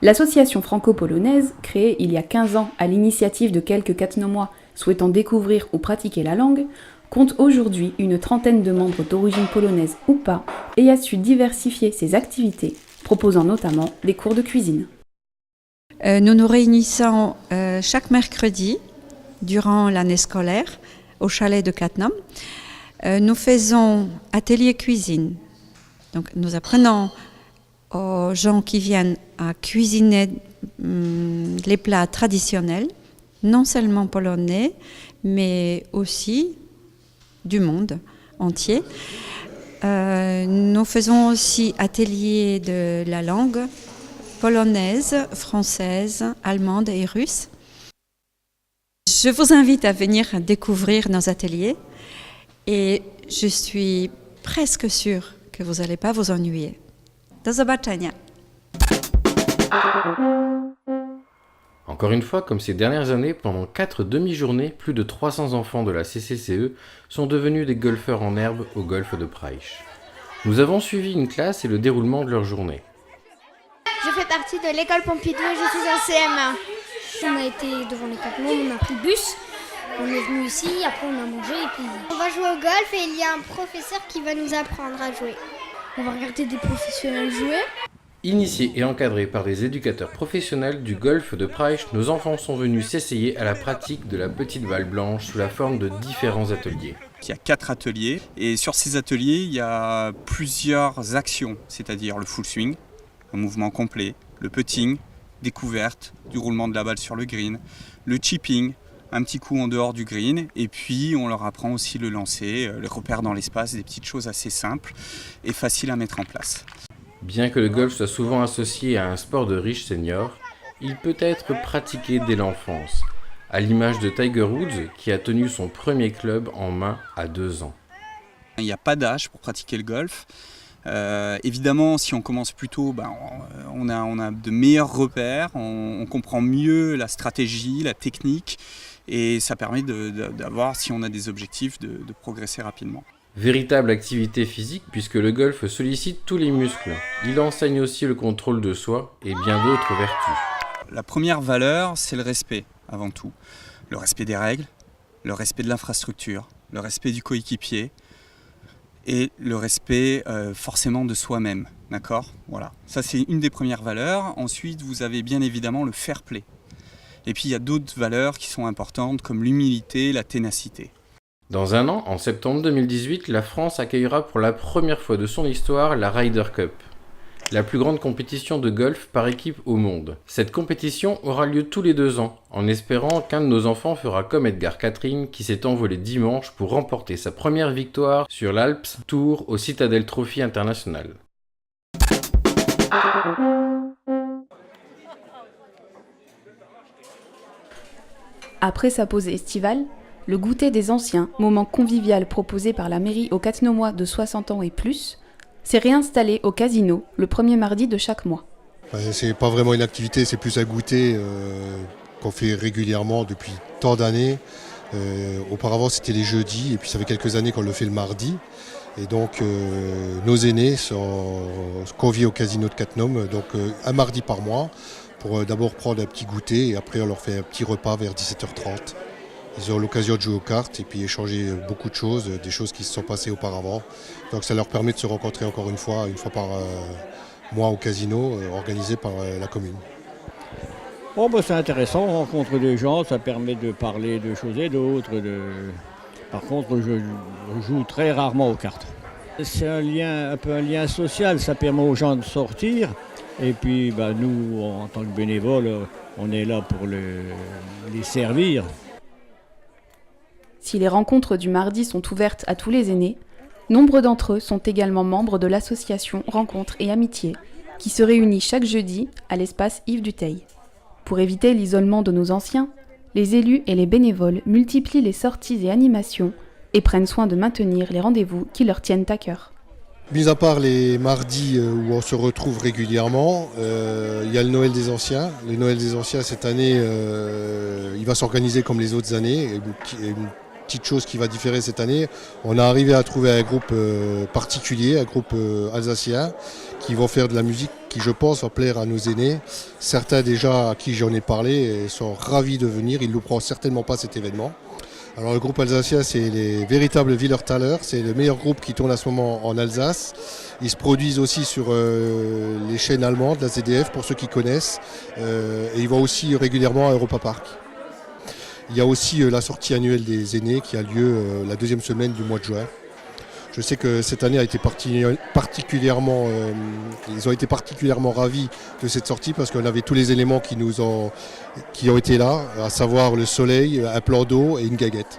L'association franco-polonaise, créée il y a 15 ans à l'initiative de quelques Catnomois souhaitant découvrir ou pratiquer la langue, compte aujourd'hui une trentaine de membres d'origine polonaise ou pas et a su diversifier ses activités, proposant notamment des cours de cuisine. Nous nous réunissons chaque mercredi durant l'année scolaire au chalet de Cattenom. Nous faisons atelier cuisine. Donc nous apprenons aux gens qui viennent à cuisiner les plats traditionnels, non seulement polonais, mais aussi du monde entier. Nous faisons aussi atelier de la langue polonaise, française, allemande et russe. Je vous invite à venir découvrir nos ateliers et je suis presque sûre que vous n'allez pas vous ennuyer. Do zobaczenia. Encore une fois, comme ces dernières années, pendant 4 demi-journées, plus de 300 enfants de la CCCE sont devenus des golfeurs en herbe au golfe de Praïch. Nous avons suivi une classe et le déroulement de leur journée. Je fais partie de l'école Pompidou et je suis en CM1. On a été devant les Cattenom, on a pris le bus, on est venu ici, après on a mangé et puis... On va jouer au golf et il y a un professeur qui va nous apprendre à jouer. On va regarder des professionnels jouer. Initiés et encadrés par des éducateurs professionnels du golfe de Praïch, nos enfants sont venus s'essayer à la pratique de la petite balle blanche sous la forme de différents ateliers. Il y a 4 ateliers et sur ces ateliers, il y a plusieurs actions, c'est-à-dire le full swing, un mouvement complet, le putting, découverte du roulement de la balle sur le green, le chipping, un petit coup en dehors du green, et puis on leur apprend aussi le lancer, les repères dans l'espace, des petites choses assez simples et faciles à mettre en place. Bien que le golf soit souvent associé à un sport de riches seniors, il peut être pratiqué dès l'enfance, à l'image de Tiger Woods qui a tenu son premier club en main à 2 ans. Il n'y a pas d'âge pour pratiquer le golf. Évidemment, si on commence plus tôt, on a de meilleurs repères, on comprend mieux la stratégie, la technique, et ça permet d'avoir, si on a des objectifs, de progresser rapidement. Véritable activité physique puisque le golf sollicite tous les muscles. Il enseigne aussi le contrôle de soi et bien d'autres vertus. La première valeur, c'est le respect, avant tout. Le respect des règles, le respect de l'infrastructure, le respect du coéquipier et le respect forcément de soi-même. D'accord ? Voilà. Ça, c'est une des premières valeurs. Ensuite, vous avez bien évidemment le fair play. Et puis, il y a d'autres valeurs qui sont importantes comme l'humilité, la ténacité. Dans un an, en septembre 2018, la France accueillera pour la première fois de son histoire la Ryder Cup, la plus grande compétition de golf par équipe au monde. Cette compétition aura lieu tous les 2 ans, en espérant qu'un de nos enfants fera comme Edgar Catherine qui s'est envolé dimanche pour remporter sa première victoire sur l'Alps Tour au Citadel Trophy International. Après sa pause estivale, le goûter des anciens, moment convivial proposé par la mairie aux Catnomois de 60 ans et plus, s'est réinstallé au casino le premier mardi de chaque mois. C'est pas vraiment une activité, c'est plus un goûter qu'on fait régulièrement depuis tant d'années. Auparavant c'était les jeudis et puis ça fait quelques années qu'on le fait le mardi. Et donc nos aînés sont conviés au casino de Cattenom donc un mardi par mois pour d'abord prendre un petit goûter et après on leur fait un petit repas vers 17h30. Ils ont l'occasion de jouer aux cartes et puis échanger beaucoup de choses, des choses qui se sont passées auparavant. Donc ça leur permet de se rencontrer encore une fois par mois au casino organisé par la commune. Oh, c'est intéressant, on rencontre des gens, ça permet de parler de choses et d'autres. Par contre, je joue très rarement aux cartes. C'est un peu un lien social, ça permet aux gens de sortir. Et puis nous, en tant que bénévoles, on est là pour les servir. Si les rencontres du mardi sont ouvertes à tous les aînés, nombre d'entre eux sont également membres de l'association Rencontres et Amitié, qui se réunit chaque jeudi à l'espace Yves Dutheil. Pour éviter l'isolement de nos anciens, les élus et les bénévoles multiplient les sorties et animations et prennent soin de maintenir les rendez-vous qui leur tiennent à cœur. Mis à part les mardis où on se retrouve régulièrement, il y a le Noël des Anciens. Le Noël des Anciens, cette année, il va s'organiser comme les autres années. Et une petite chose qui va différer cette année, on a arrivé à trouver un groupe particulier, un groupe alsacien, qui vont faire de la musique qui, je pense, va plaire à nos aînés. Certains déjà à qui j'en ai parlé sont ravis de venir. Ils ne louperont certainement pas cet événement. Alors le groupe alsacien, c'est les véritables Willertaler, c'est le meilleur groupe qui tourne à ce moment en Alsace. Ils se produisent aussi sur les chaînes allemandes, la ZDF pour ceux qui connaissent, et ils vont aussi régulièrement à Europa Park. Il y a aussi la sortie annuelle des aînés qui a lieu la deuxième semaine du mois de juin. Je sais que cette année a été particulièrement, ils ont été particulièrement ravis de cette sortie parce qu'on avait tous les éléments qui ont été là, à savoir le soleil, un plan d'eau et une gaguette.